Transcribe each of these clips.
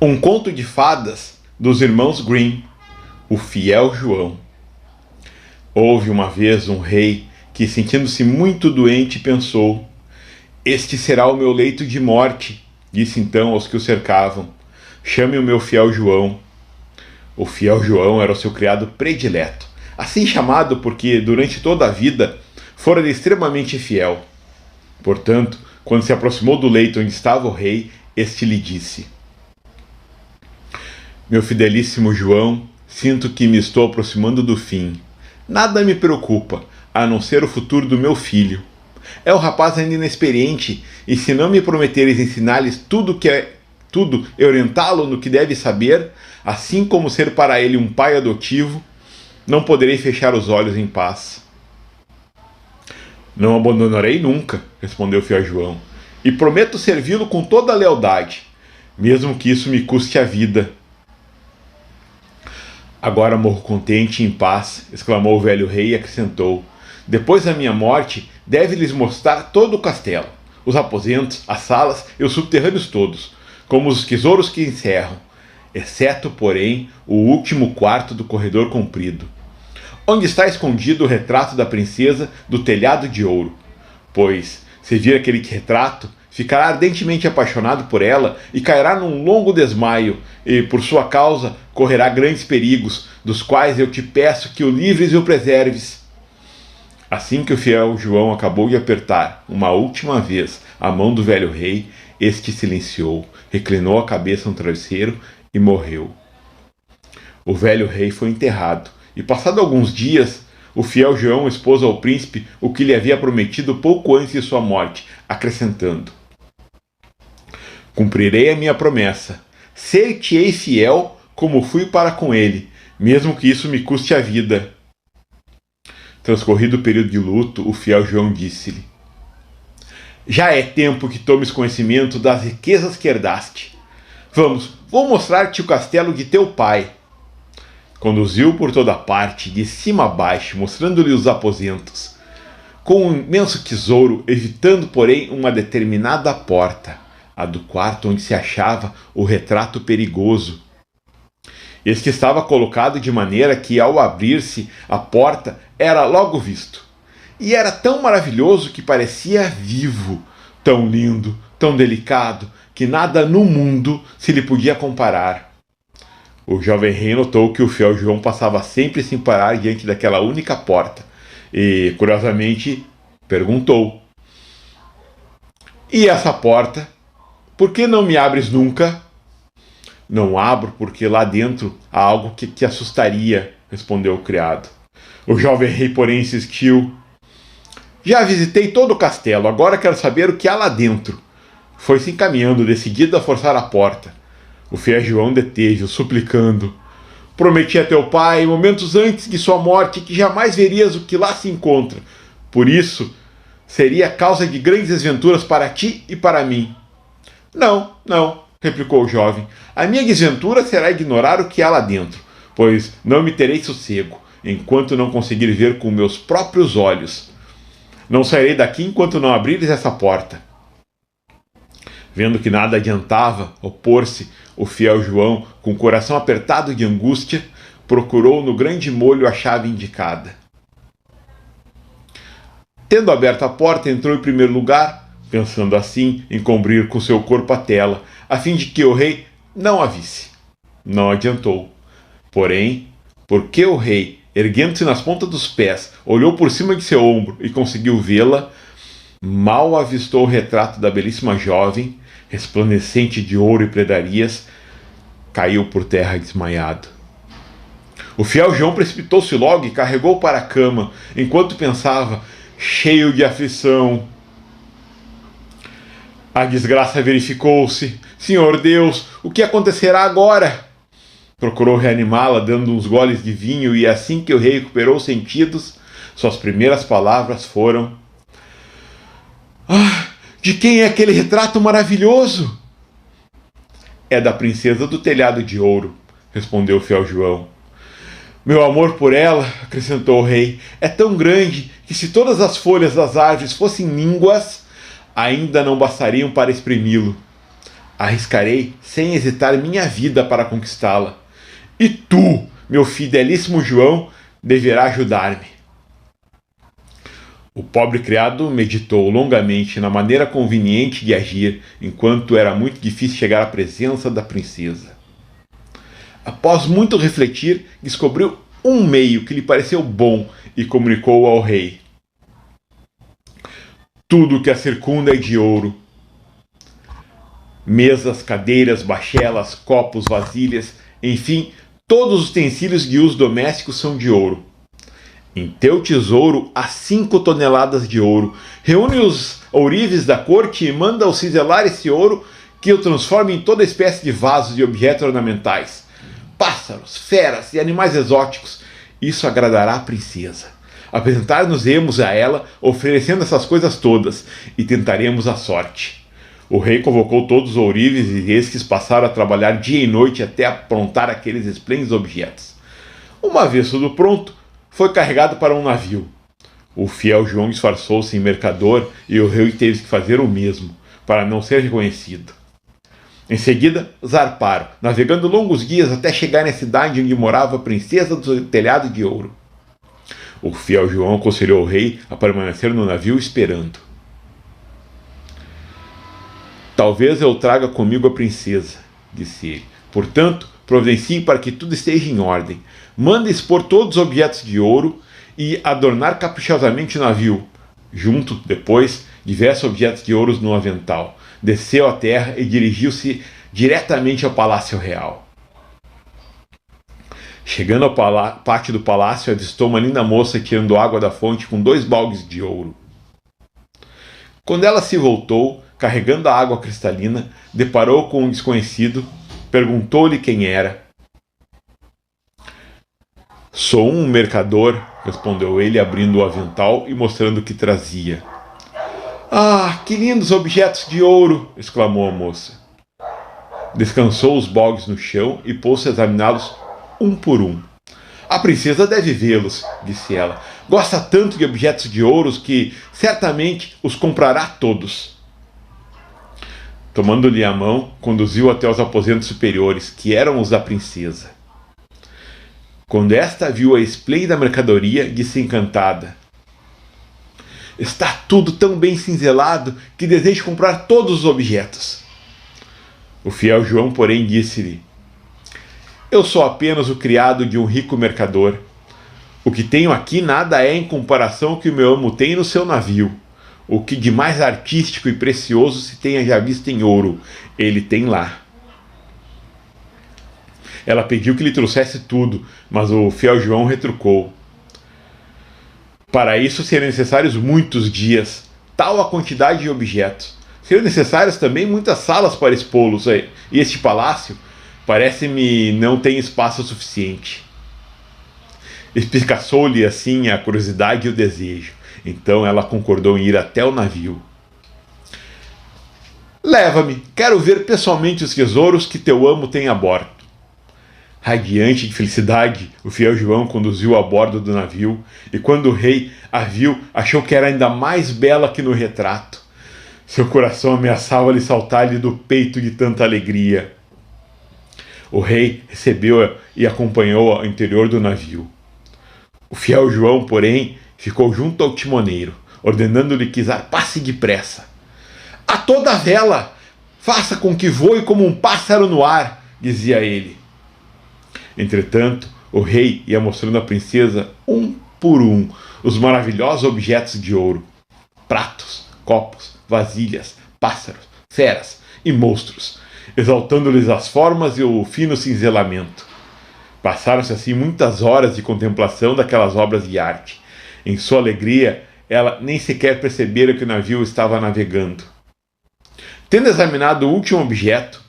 Um conto de fadas dos irmãos Grimm, o fiel João. Houve uma vez um rei que, sentindo-se muito doente, pensou: "Este será o meu leito de morte." Disse então aos que o cercavam: "Chame o meu fiel João." O fiel João era o seu criado predileto, assim chamado porque durante toda a vida fora extremamente fiel. Portanto, quando se aproximou do leito onde estava o rei, este lhe disse: "Meu fidelíssimo João, sinto que me estou aproximando do fim. Nada me preocupa, a não ser o futuro do meu filho. É um rapaz ainda inexperiente, e se não me prometeres ensinar-lhes tudo e orientá-lo no que deve saber, assim como ser para ele um pai adotivo, não poderei fechar os olhos em paz." "Não abandonarei nunca", respondeu o fiel João, "e prometo servi-lo com toda a lealdade, mesmo que isso me custe a vida." "Agora morro contente e em paz", exclamou o velho rei e acrescentou: "Depois da minha morte, deve-lhes mostrar todo o castelo, os aposentos, as salas e os subterrâneos todos, como os tesouros que encerram, exceto, porém, o último quarto do corredor comprido, onde está escondido o retrato da princesa do telhado de ouro. Pois, se vir aquele retrato, ficará ardentemente apaixonado por ela e cairá num longo desmaio, e por sua causa correrá grandes perigos, dos quais eu te peço que o livres e o preserves." Assim que o fiel João acabou de apertar uma última vez a mão do velho rei, este silenciou, reclinou a cabeça no travesseiro e morreu. O velho rei foi enterrado, e passado alguns dias, o fiel João expôs ao príncipe o que lhe havia prometido pouco antes de sua morte, acrescentando: "Cumprirei a minha promessa, ser-te-ei fiel como fui para com ele, mesmo que isso me custe a vida." Transcorrido o período de luto, o fiel João disse-lhe: "Já é tempo que tomes conhecimento das riquezas que herdaste. Vamos, vou mostrar-te o castelo de teu pai." Conduziu por toda parte, de cima a baixo, mostrando-lhe os aposentos, com um imenso tesouro, evitando, porém, uma determinada porta, a do quarto onde se achava o retrato perigoso. Este estava colocado de maneira que, ao abrir-se a porta, era logo visto. E era tão maravilhoso que parecia vivo, tão lindo, tão delicado, que nada no mundo se lhe podia comparar. O jovem rei notou que o fiel João passava sempre sem parar diante daquela única porta, e, curiosamente, perguntou: "E essa porta? Por que não me abres nunca?" "Não abro porque lá dentro há algo que te assustaria", respondeu o criado. O jovem rei, porém, insistiu: "Já visitei todo o castelo, agora quero saber o que há lá dentro." Foi-se encaminhando, decidido a forçar a porta. O fiel João deteve-o, suplicando: "Prometi a teu pai, momentos antes de sua morte, que jamais verias o que lá se encontra. Por isso, seria causa de grandes desventuras para ti e para mim." "Não, não", replicou o jovem. "A minha desventura será ignorar o que há lá dentro, pois não me terei sossego, enquanto não conseguir ver com meus próprios olhos. Não sairei daqui enquanto não abrires essa porta." Vendo que nada adiantava opor-se, o fiel João, com o coração apertado de angústia, procurou no grande molho a chave indicada. Tendo aberto a porta, entrou em primeiro lugar, pensando assim em cobrir com seu corpo a tela, a fim de que o rei não a visse. Não adiantou. Porém, porque o rei, erguendo-se nas pontas dos pés, olhou por cima de seu ombro e conseguiu vê-la, mal avistou o retrato da belíssima jovem, resplandecente de ouro e predarias, caiu por terra desmaiado. O fiel João precipitou-se logo e carregou para a cama, enquanto pensava, cheio de aflição: "A desgraça verificou-se. Senhor Deus, o que acontecerá agora?" Procurou reanimá-la, dando uns goles de vinho, e assim que o rei recuperou os sentidos, suas primeiras palavras foram: "Ah, de quem é aquele retrato maravilhoso?" "É da princesa do telhado de ouro", respondeu o fiel João. "Meu amor por ela", acrescentou o rei, "é tão grande que se todas as folhas das árvores fossem línguas, ainda não bastariam para exprimi-lo. Arriscarei sem hesitar minha vida para conquistá-la. E tu, meu fidelíssimo João, deverá ajudar-me. O pobre criado meditou longamente na maneira conveniente de agir, enquanto era muito difícil chegar à presença da princesa. Após muito refletir, descobriu um meio que lhe pareceu bom e comunicou ao rei. Tudo que a circunda é de ouro. Mesas, cadeiras, bachelas, copos, vasilhas, enfim, todos os utensílios de uso doméstico são de ouro. Em teu tesouro há 5 toneladas de ouro. Reúne os ourives da corte e manda-os ciselar esse ouro, que eu transforme em toda espécie de vasos e objetos ornamentais. Pássaros, feras e animais exóticos. Isso agradará a princesa. Apresentar-nos-emos a ela, oferecendo essas coisas todas, e tentaremos a sorte. O rei convocou todos os ourives e estes passaram a trabalhar dia e noite até aprontar aqueles esplêndidos objetos. Uma vez tudo pronto, foi carregado para um navio. O fiel João disfarçou-se em mercador e o rei teve que fazer o mesmo, para não ser reconhecido. Em seguida, zarparam, navegando longos dias até chegar na cidade onde morava a princesa do telhado de ouro. O fiel João aconselhou o rei a permanecer no navio esperando. Talvez eu traga comigo a princesa, disse ele. Portanto, providencie para que tudo esteja em ordem. Manda expor todos os objetos de ouro e adornar caprichosamente o navio. Junto, depois, diversos objetos de ouro no avental. Desceu à terra e dirigiu-se diretamente ao Palácio Real. Chegando ao pátio do palácio, avistou uma linda moça tirando água da fonte com 2 baldes de ouro. Quando ela se voltou, carregando a água cristalina, deparou com um desconhecido, perguntou-lhe quem era. Sou um mercador, respondeu ele, abrindo o avental e mostrando o que trazia. Ah, que lindos objetos de ouro! Exclamou a moça. Descansou os baldes no chão e pôs-se a examiná-los um por um. A princesa deve vê-los, disse ela. Gosta tanto de objetos de ouro que certamente os comprará todos. Tomando-lhe a mão, conduziu até os aposentos superiores, que eram os da princesa. Quando esta viu a esplêndida mercadoria, disse encantada: Está tudo tão bem cinzelado que desejo comprar todos os objetos. O fiel João, porém, disse-lhe: Eu sou apenas o criado de um rico mercador. O que tenho aqui nada é em comparação ao que o meu amo tem no seu navio. O que de mais artístico e precioso se tenha já visto em ouro, ele tem lá. Ela pediu que lhe trouxesse tudo, mas o fiel João retrucou: Para isso seriam necessários muitos dias, tal a quantidade de objetos. Seriam necessárias também muitas salas para expô-los, e este palácio parece-me não tem espaço suficiente. Espicaçou-lhe assim a curiosidade e o desejo. Então ela concordou em ir até o navio. Leva-me, quero ver pessoalmente os tesouros que teu amo tem a bordo. Radiante de felicidade, o fiel João conduziu a bordo do navio, e quando o rei a viu, achou que era ainda mais bela que no retrato. Seu coração ameaçava-lhe saltar-lhe do peito de tanta alegria. O rei recebeu-a e acompanhou ao interior do navio. O fiel João, porém, ficou junto ao timoneiro, ordenando-lhe que zarpasse depressa. A toda vela! Faça com que voe como um pássaro no ar, dizia ele. Entretanto, o rei ia mostrando à princesa, um por um, os maravilhosos objetos de ouro. Pratos, copos, vasilhas, pássaros, feras e monstros, exaltando-lhes as formas e o fino cinzelamento. Passaram-se assim muitas horas de contemplação daquelas obras de arte. Em sua alegria, ela nem sequer percebera que o navio estava navegando. Tendo examinado o último objeto,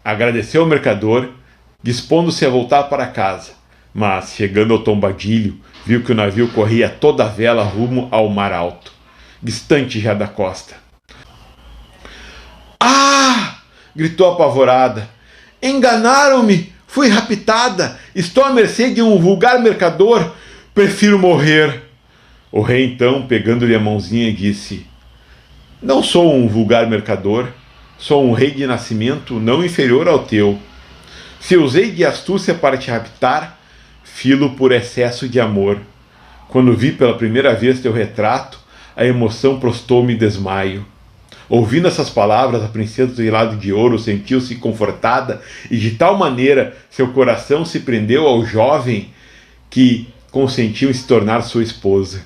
agradeceu ao mercador, dispondo-se a voltar para casa, mas, chegando ao tombadilho, viu que o navio corria a toda a vela rumo ao mar alto, distante já da costa. Ah! Gritou apavorada. Enganaram-me! Fui raptada! Estou à mercê de um vulgar mercador! Prefiro morrer! O rei, então, pegando-lhe a mãozinha, disse: Não sou um vulgar mercador. Sou um rei de nascimento não inferior ao teu. Se usei de astúcia para te raptar, filo por excesso de amor. Quando vi pela primeira vez teu retrato, a emoção prostou-me desmaio. Ouvindo essas palavras, a princesa do Telhado de Ouro sentiu-se confortada e de tal maneira seu coração se prendeu ao jovem que consentiu em se tornar sua esposa.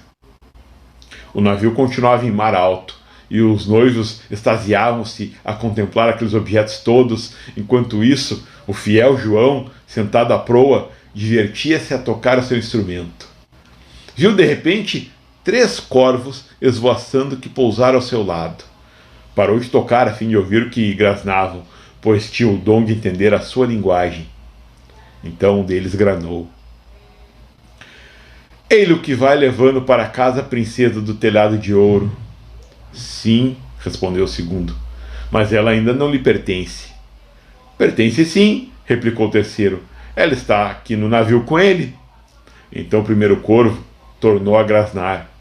O navio continuava em mar alto e os noivos extasiavam-se a contemplar aqueles objetos todos. Enquanto isso, o fiel João, sentado à proa, divertia-se a tocar o seu instrumento. Viu de repente 3 corvos esvoaçando que pousaram ao seu lado. Parou de tocar a fim de ouvir o que grasnavam, pois tinha o dom de entender a sua linguagem. Então um deles granou: "Ei-lo que vai levando para casa a princesa do Telhado de Ouro." "Sim," respondeu o segundo, "mas ela ainda não lhe pertence." "Pertence sim," replicou o terceiro. "Ela está aqui no navio com ele." Então o primeiro corvo tornou a grasnar: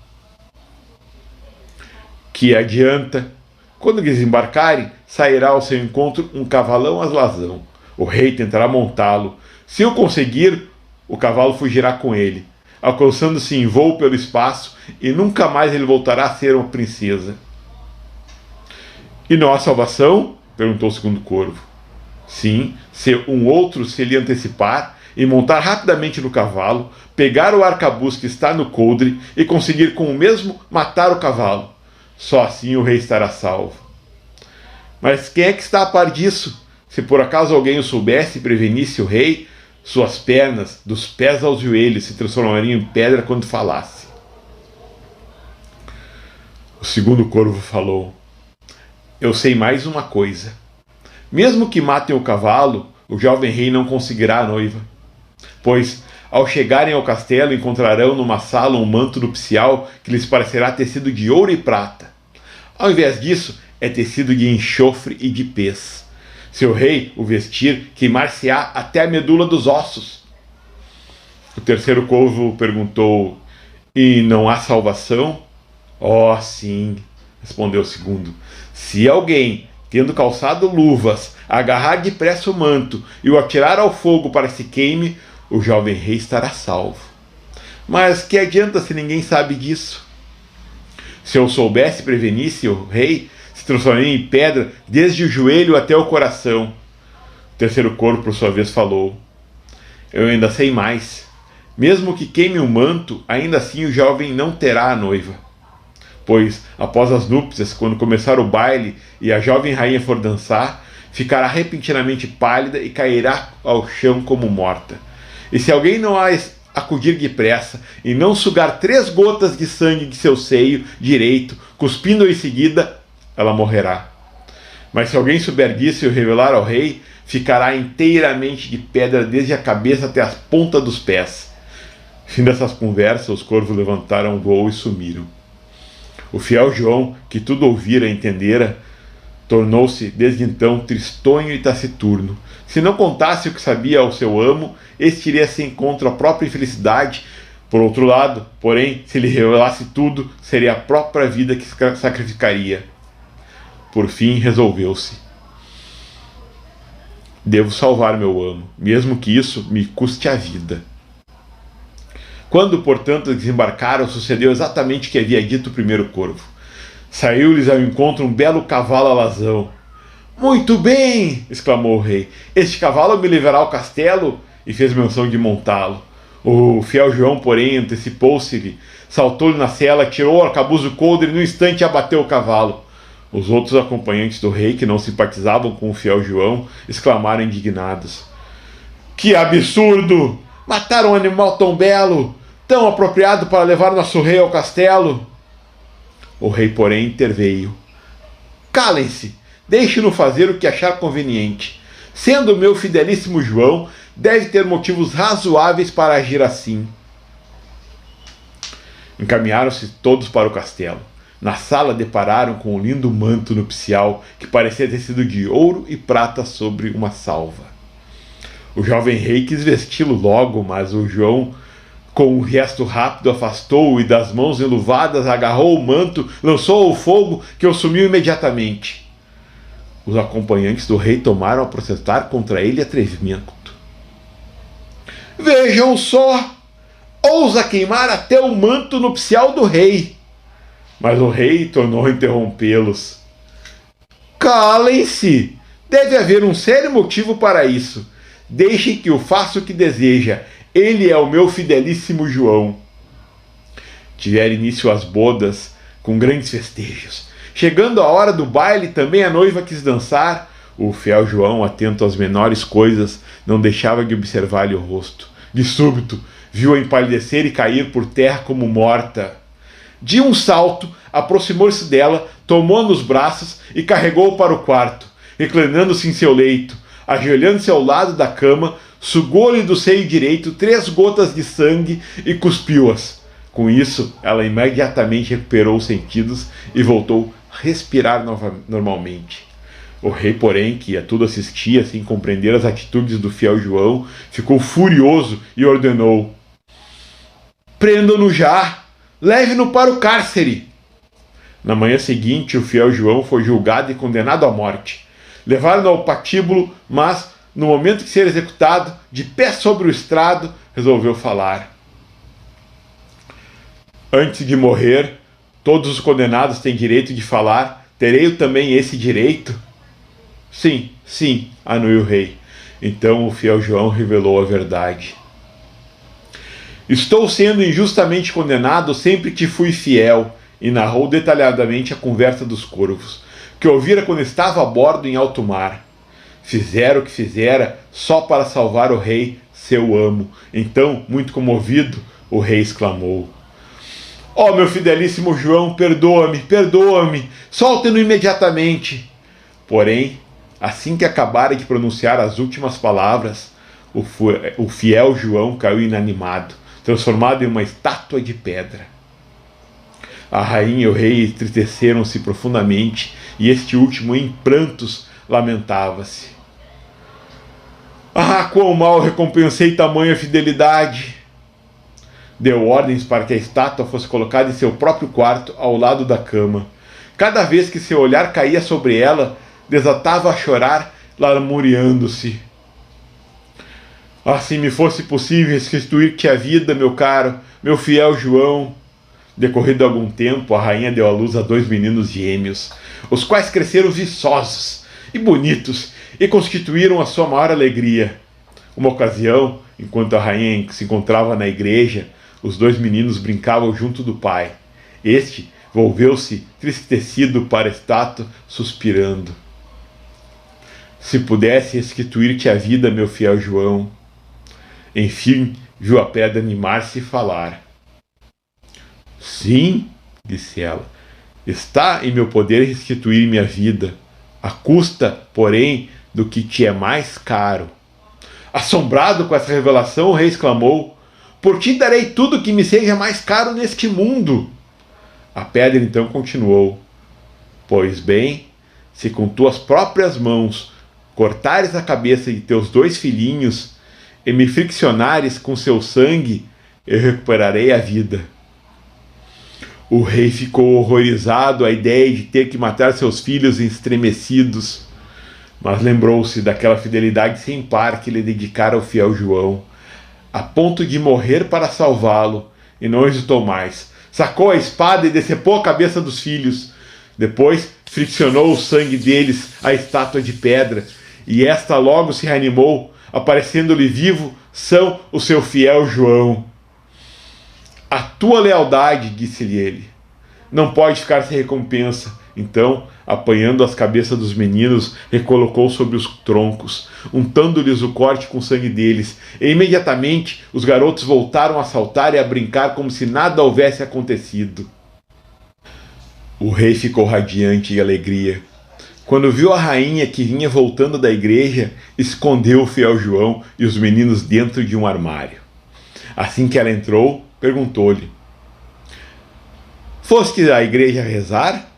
"Que adianta? Quando desembarcarem, sairá ao seu encontro um cavalão aslazão. O rei tentará montá-lo. Se o conseguir, o cavalo fugirá com ele, alcançando-se em voo pelo espaço, e nunca mais ele voltará a ser uma princesa." "E não há salvação?" perguntou o segundo corvo. "Sim, se um outro se lhe antecipar e montar rapidamente no cavalo, pegar o arcabuz que está no coldre e conseguir com o mesmo matar o cavalo. Só assim o rei estará salvo." "Mas quem é que está a par disso? Se por acaso alguém o soubesse e prevenisse o rei, suas pernas, dos pés aos joelhos, se transformariam em pedra quando falasse." O segundo corvo falou: "Eu sei mais uma coisa. Mesmo que matem o cavalo, o jovem rei não conseguirá a noiva. Pois, ao chegarem ao castelo, encontrarão numa sala um manto nupcial que lhes parecerá tecido de ouro e prata. Ao invés disso, é tecido de enxofre e de pez. Se o rei o vestir, queimar-se-á até a medula dos ossos." O terceiro corvo perguntou: "E não há salvação?" "Oh, sim," respondeu o segundo. "Se alguém, tendo calçado luvas, agarrar depressa o manto e o atirar ao fogo para que se queime, o jovem rei estará salvo. Mas que adianta se ninguém sabe disso? Se eu soubesse e prevenisse o rei, se transformaria em pedra desde o joelho até o coração." O terceiro corvo, por sua vez, falou: "Eu ainda sei mais. Mesmo que queime o manto, ainda assim o jovem não terá a noiva. Pois, após as núpcias, quando começar o baile e a jovem rainha for dançar, ficará repentinamente pálida e cairá ao chão como morta. E se alguém não a acudir depressa e não sugar 3 gotas de sangue de seu seio direito, cuspindo em seguida, ela morrerá. Mas se alguém souber disso e o revelar ao rei, ficará inteiramente de pedra desde a cabeça até as pontas dos pés." Fim dessas conversas, os corvos levantaram o voo e sumiram. O fiel João, que tudo ouvira e entendera, tornou-se desde então tristonho e taciturno. Se não contasse o que sabia ao seu amo, este iria-se encontro à própria infelicidade. Por outro lado, porém, se lhe revelasse tudo, seria a própria vida que sacrificaria. Por fim, resolveu-se: "Devo salvar meu amo, mesmo que isso me custe a vida." Quando, portanto, desembarcaram, sucedeu exatamente o que havia dito o primeiro corvo. Saiu-lhes ao encontro um belo cavalo alazão. "Muito bem!" exclamou o rei. "Este cavalo me levará ao castelo," e fez menção de montá-lo. O fiel João, porém, antecipou-se-lhe, saltou-lhe na sela, tirou o arcabuz do coldre e no instante abateu o cavalo. Os outros acompanhantes do rei, que não simpatizavam com o fiel João, exclamaram indignados: "Que absurdo! Matar um animal tão belo, tão apropriado para levar nosso rei ao castelo!" O rei, porém, interveio: "Calem-se! Deixe-no fazer o que achar conveniente. Sendo o meu fidelíssimo João, deve ter motivos razoáveis para agir assim." Encaminharam-se todos para o castelo. Na sala depararam com um lindo manto nupcial que parecia ter sido de ouro e prata sobre uma salva. O jovem rei quis vesti-lo logo, mas o João, com um gesto rápido, afastou-o e das mãos enluvadas agarrou o manto, lançou-o ao fogo, que o sumiu imediatamente. Os acompanhantes do rei tomaram a protestar contra ele atrevimento. Vejam só! Ousa queimar até o manto nupcial do rei! Mas o rei tornou a interrompê-los. Calem-se! Deve haver um sério motivo para isso. Deixem que eu faça o que deseja. Ele é o meu fidelíssimo João. Tiveram início as bodas com grandes festejos. Chegando a hora do baile, também a noiva quis dançar. O fiel João, atento às menores coisas, não deixava de observar-lhe o rosto. De súbito, viu-a empalidecer e cair por terra como morta. De um salto, aproximou-se dela, tomou-a nos braços e carregou-o para o quarto. Reclinando-se em seu leito, ajoelhando-se ao lado da cama, sugou-lhe do seio direito 3 gotas de sangue e cuspiu-as. Com isso, ela imediatamente recuperou os sentidos e voltou a respirar normalmente. O rei, porém, que a tudo assistia sem compreender as atitudes do fiel João, ficou furioso e ordenou: prendam-no já! Leve-no para o cárcere! Na manhã seguinte, o fiel João foi julgado e condenado à morte. Levaram-no ao patíbulo, mas, no momento de ser executado, de pé sobre o estrado, resolveu falar. Antes de morrer, todos os condenados têm direito de falar. Terei eu também esse direito? Sim, sim, anuiu o rei. Então o fiel João revelou a verdade. Estou sendo injustamente condenado sempre que fui fiel, e narrou detalhadamente a conversa dos corvos, que ouvira quando estava a bordo em alto mar. Fizera o que fizera só para salvar o rei, seu amo. Então, muito comovido, o rei exclamou: ó, meu fidelíssimo João, perdoa-me, perdoa-me, solte-no imediatamente. Porém, assim que acabara de pronunciar as últimas palavras, o fiel João caiu inanimado, transformado em uma estátua de pedra. A rainha e o rei entristeceram-se profundamente, e este último, em prantos, lamentava-se. Ah, quão mal recompensei tamanha fidelidade! Deu ordens para que a estátua fosse colocada em seu próprio quarto, ao lado da cama. Cada vez que seu olhar caía sobre ela, desatava a chorar, lamuriando-se. Ah, se me fosse possível restituir-te a vida, meu caro, meu fiel João. Decorrido algum tempo, a rainha deu à luz a 2 meninos gêmeos, os quais cresceram viçosos e bonitos e constituíram a sua maior alegria. Uma ocasião, enquanto a rainha se encontrava na igreja, os 2 meninos brincavam junto do pai. Este volveu-se tristecido para a estátua, suspirando. Se pudesse restituir-te a vida, meu fiel João. Enfim, viu a pedra animar-se e falar. Sim, disse ela, está em meu poder restituir-me a vida, à custa, porém, do que te é mais caro. Assombrado com essa revelação, o rei exclamou: por ti darei tudo que me seja mais caro neste mundo. A pedra então continuou: pois bem, se com tuas próprias mãos cortares a cabeça de teus 2 filhinhos e me friccionares com seu sangue, eu recuperarei a vida. O rei ficou horrorizado à ideia de ter que matar seus filhos estremecidos, mas lembrou-se daquela fidelidade sem par que lhe dedicara ao fiel João, a ponto de morrer para salvá-lo, e não hesitou mais. Sacou a espada e decepou a cabeça dos filhos. Depois friccionou o sangue deles à estátua de pedra, e esta logo se reanimou, aparecendo-lhe vivo, são o seu fiel João. A tua lealdade, disse-lhe ele, não pode ficar sem recompensa. Então, apanhando as cabeças dos meninos, recolocou sobre os troncos, untando-lhes o corte com o sangue deles, e imediatamente os garotos voltaram a saltar e a brincar como se nada houvesse acontecido. O rei ficou radiante de alegria. Quando viu a rainha que vinha voltando da igreja, escondeu o fiel João e os meninos dentro de um armário. Assim que ela entrou, perguntou-lhe: foste à igreja rezar?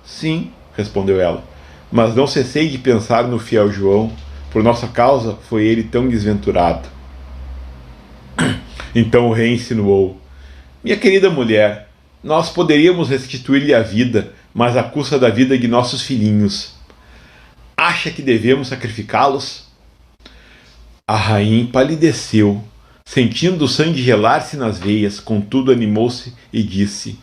Sim, respondeu ela, mas não cessei de pensar no fiel João. Por nossa causa foi ele tão desventurado. Então o rei insinuou: minha querida mulher, nós poderíamos restituir-lhe a vida, mas à custa da vida de nossos filhinhos. acha que devemos sacrificá-los? A rainha empalideceu, sentindo o sangue gelar-se nas veias, contudo animou-se e disse: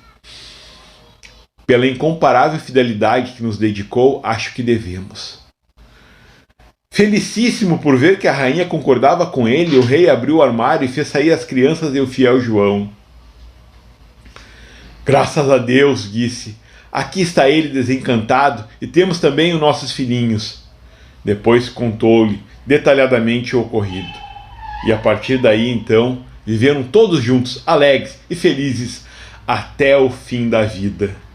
pela incomparável fidelidade que nos dedicou, acho que devemos. Felicíssimo por ver que a rainha concordava com ele, o rei abriu o armário e fez sair as crianças e o fiel João. Graças a Deus, disse, aqui está ele desencantado e temos também os nossos filhinhos. Depois contou-lhe detalhadamente o ocorrido. E a partir daí, então, viveram todos juntos, alegres e felizes, até o fim da vida.